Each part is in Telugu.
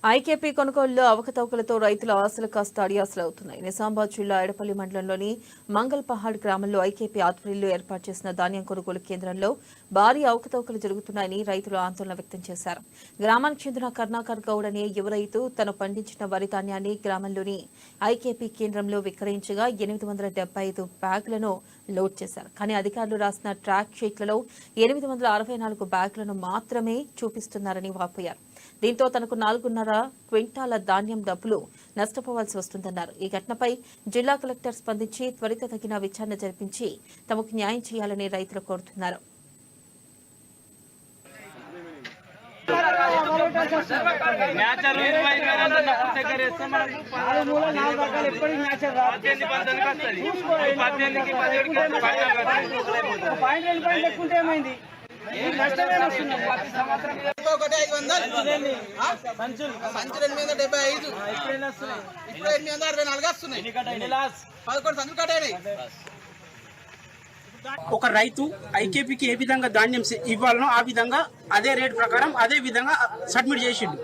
ఐకేపీ కొనుగోలులో అవకతవకలతో రైతుల ఆశలు కాస్త అడియాసలవుతున్నాయి. నిజామాబాద్ జిల్లా ఎడపల్లి మండలంలోని మంగల్పహాడ్ గ్రామంలో ఐకేపీ ఆధ్వర్యంలో ఏర్పాటు చేసిన ధాన్యం కొనుగోలు కేంద్రంలో భారీ అవకతవకలు జరుగుతున్నాయని రైతులు ఆందోళన వ్యక్తం చేశారు. గ్రామానికి చెందిన కర్ణాకర్ గౌడ్ అనే యువ రైతు తను పండించిన వరి ధాన్యాన్ని గ్రామంలోని ఐకేపీ కేంద్రంలో విక్రయించగా 875 బ్యాగులను లోడ్ చేశారు. కానీ అధికారులు రాసిన ట్రాక్ షీట్లలో 864 బ్యాగులను మాత్రమే చూపిస్తున్నారని వాపోయారు. దీంతో తనకు 4.5 క్వింటాల ధాన్యం డబ్బులు నష్టపోవాల్సి వస్తుందన్నారు. ఈ ఘటనపై జిల్లా కలెక్టర్ స్పందించి త్వరితగిన విచారణ జరిపించి తమకు న్యాయం చేయాలని రైతులు కోరుతున్నారు. ఒక రైతు ఐకేపీకి ఏ విధంగా ధాన్యం ఇవ్వాలనో ఆ విధంగా అదే రేట్ ప్రకారం అదే విధంగా సబ్మిట్ చేసిండు.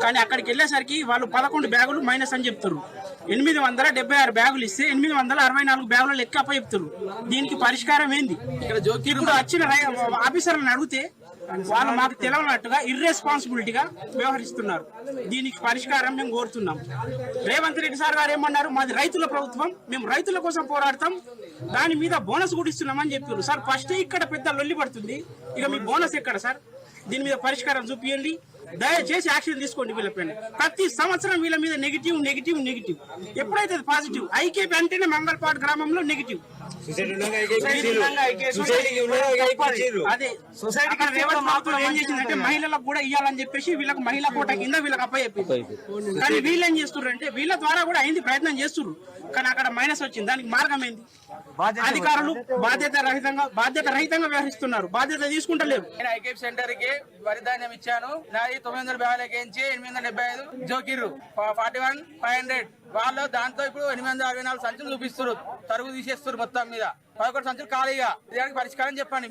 కానీ అక్కడికి వెళ్ళేసరికి వాళ్ళు 11 బ్యాగులు మైనస్ అని చెప్తారు. 876 బ్యాగులు ఇస్తే 864 బ్యాగుల లెక్క అప్ప చెప్తారు. దీనికి పరిష్కారం ఏంది? ఇప్పుడు వచ్చిన ఆఫీసర్లను అడిగితే వాళ్ళు మాకు తెలవనట్టుగా ఇర్రెస్పాన్సిబిలిటీగా వ్యవహరిస్తున్నారు. దీనికి పరిష్కారం మేము కోరుతున్నాం. రేవంత్ రెడ్డి సార్ గారు ఏమన్నారు, మాది రైతుల ప్రభుత్వం, మేము రైతుల కోసం పోరాడతాం, దాని మీద బోనస్ కూడా ఇస్తున్నామని చెప్పారు. సార్ ఫస్ట్ ఇక్కడ పెద్ద లొల్లి పడుతుంది, ఇక మీ బోనస్ ఎక్కడ సార్? దీని మీద పరిష్కారం చూపియండి, దయచేసి యాక్షన్ తీసుకోండి. వీళ్ళపైన ప్రతి సంవత్సరం వీళ్ళ మీద నెగిటివ్ నెగిటివ్ నెగిటివ్, ఎప్పుడైతే పాజిటివ్. ఐకేపీ అంటేనే మంగళపాడు గ్రామంలో నెగిటివ్. అదే ఏం చేసిందంటే మహిళలకు కూడా ఇవ్వాలని చెప్పేసి వీళ్ళకి మహిళా కోట కింద వీళ్ళకి అప్పచెప్పింది. కానీ వీళ్ళు ఏం చేస్తున్నారు అంటే వీళ్ళ ద్వారా కూడా అయింది, ప్రయత్నం చేస్తున్నారు, కానీ అక్కడ మైనస్ వచ్చింది. దానికి మార్గం ఏంది? అధికారులు బాధ్యత రహితంగా వ్యవహరిస్తున్నారు, బాధ్యత తీసుకుంటలేరు. నేను ఐకేపీ సెంటర్ కి వరి ధాన్యం ఇచ్చాను. నాది 900 బ్యాగులకి 875 జోకిర్రు 41,500. వాళ్ళు దాంతో ఇప్పుడు 864 సంచులు చూపిస్తారు, తరుగు తీసేస్తారు. మొత్తం మీద 11 సంచులు ఖాళీగా. దానికి పరిష్కారం చెప్పండి.